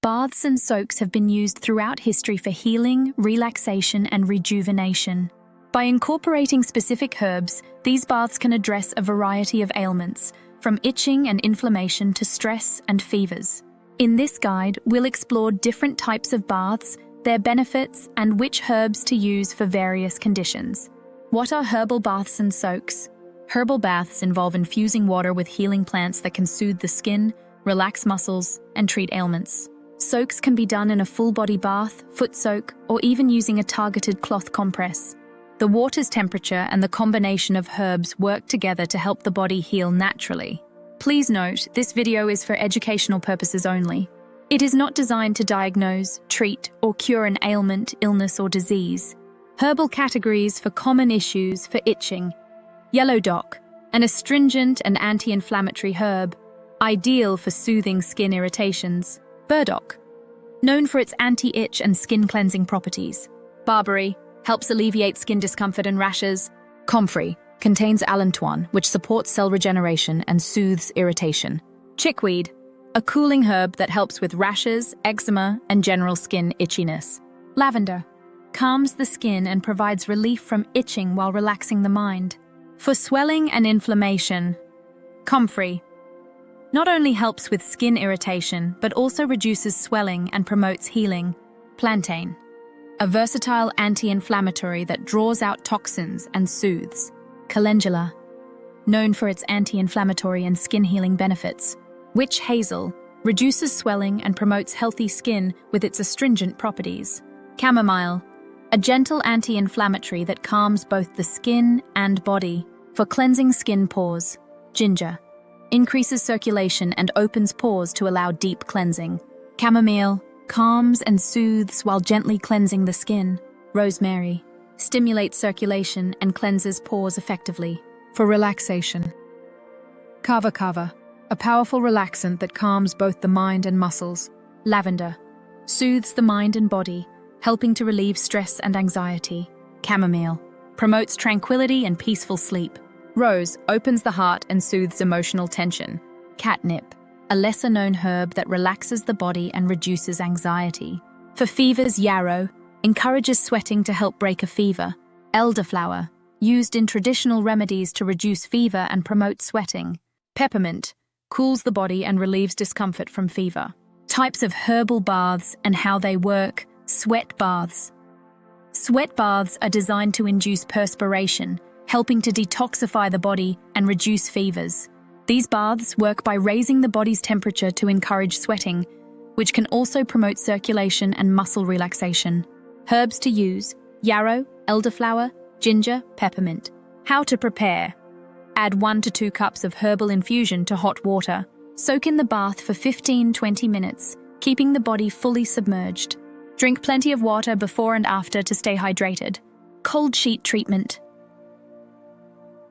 Baths and soaks have been used throughout history for healing, relaxation, and rejuvenation. By incorporating specific herbs, these baths can address a variety of ailments, from itching and inflammation to stress and fevers. In this guide, we'll explore different types of baths, their benefits, and which herbs to use for various conditions. What are herbal baths and soaks? Herbal baths involve infusing water with healing plants that can soothe the skin, relax muscles, and treat ailments. Soaks can be done in a full-body bath, foot soak, or even using a targeted cloth compress. The water's temperature and the combination of herbs work together to help the body heal naturally. Please note, this video is for educational purposes only. It is not designed to diagnose, treat, or cure an ailment, illness, or disease. Herbal categories for common issues for itching. Yellow dock, an astringent and anti-inflammatory herb, ideal for soothing skin irritations. Burdock, known for its anti-itch and skin-cleansing properties. Barberry, helps alleviate skin discomfort and rashes. Comfrey, contains allantoin, which supports cell regeneration and soothes irritation. Chickweed, a cooling herb that helps with rashes, eczema, and general skin itchiness. Lavender, calms the skin and provides relief from itching while relaxing the mind. For swelling and inflammation, comfrey, not only helps with skin irritation, but also reduces swelling and promotes healing. Plantain, a versatile anti-inflammatory that draws out toxins and soothes. Calendula, known for its anti-inflammatory and skin-healing benefits. Witch hazel, reduces swelling and promotes healthy skin with its astringent properties. Chamomile, a gentle anti-inflammatory that calms both the skin and body. For cleansing skin pores. Ginger, increases circulation and opens pores to allow deep cleansing. Chamomile, calms and soothes while gently cleansing the skin. Rosemary, stimulates circulation and cleanses pores effectively. For relaxation. Kava kava, a powerful relaxant that calms both the mind and muscles. Lavender, soothes the mind and body, helping to relieve stress and anxiety. Chamomile, promotes tranquility and peaceful sleep. Rose, opens the heart and soothes emotional tension. Catnip, a lesser-known herb that relaxes the body and reduces anxiety. For fevers, yarrow, encourages sweating to help break a fever. Elderflower, used in traditional remedies to reduce fever and promote sweating. Peppermint, cools the body and relieves discomfort from fever. Types of herbal baths and how they work. Sweat baths. Sweat baths are designed to induce perspiration, helping to detoxify the body and reduce fevers. These baths work by raising the body's temperature to encourage sweating, which can also promote circulation and muscle relaxation. Herbs to use: yarrow, elderflower, ginger, peppermint. How to prepare: add 1 to 2 cups of herbal infusion to hot water. Soak in the bath for 15-20 minutes, keeping the body fully submerged. Drink plenty of water before and after to stay hydrated. Cold sheet treatment.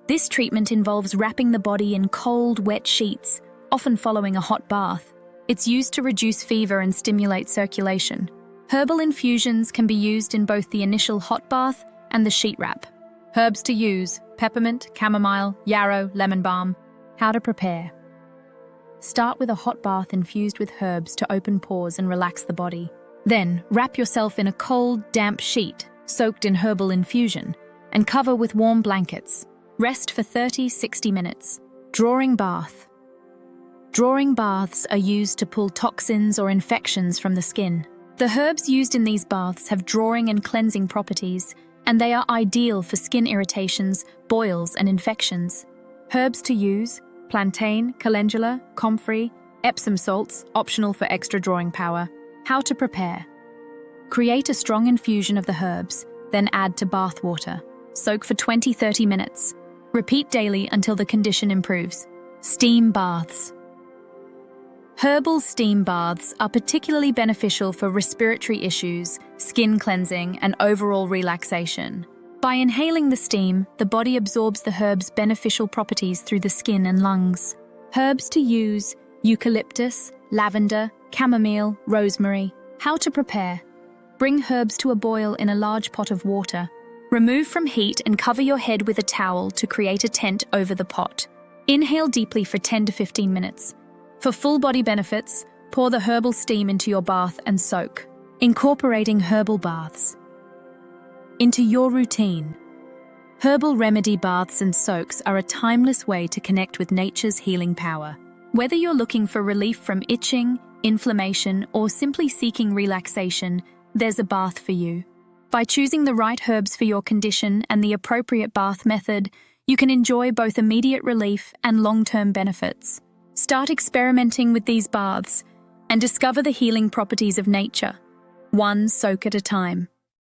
This treatment involves wrapping the body in cold, wet sheets, often following a hot bath. It's used to reduce fever and stimulate circulation. Herbal infusions can be used in both the initial hot bath and the sheet wrap. Herbs to use: peppermint, chamomile, yarrow, lemon balm. How to prepare: start with a hot bath infused with herbs to open pores and relax the body. Then, wrap yourself in a cold, damp sheet, soaked in herbal infusion, and cover with warm blankets. Rest for 30-60 minutes. Drawing bath. Drawing baths are used to pull toxins or infections from the skin. The herbs used in these baths have drawing and cleansing properties, and they are ideal for skin irritations, boils, and infections. Herbs to use: plantain, calendula, comfrey, Epsom salts, optional for extra drawing power. How to prepare: create a strong infusion of the herbs, then add to bath water. Soak for 20-30 minutes. Repeat daily until the condition improves. Steam baths. Herbal steam baths are particularly beneficial for respiratory issues, skin cleansing, and overall relaxation. By inhaling the steam, the body absorbs the herb's beneficial properties through the skin and lungs. Herbs to use: eucalyptus, lavender, chamomile, rosemary. How to prepare: bring herbs to a boil in a large pot of water. Remove from heat and cover your head with a towel to create a tent over the pot. Inhale deeply for 10 to 15 minutes. For full body benefits, Pour the herbal steam into your bath and soak. Incorporating herbal baths into your routine. Herbal Remedy Baths and Soaks are a timeless way to connect with nature's healing power. Whether you're looking for relief from itching, inflammation, or simply seeking relaxation, there's a bath for you. By choosing the right herbs for your condition and the appropriate bath method, you can enjoy both immediate relief and long-term benefits. Start experimenting with these baths and discover the healing properties of nature, one soak at a time.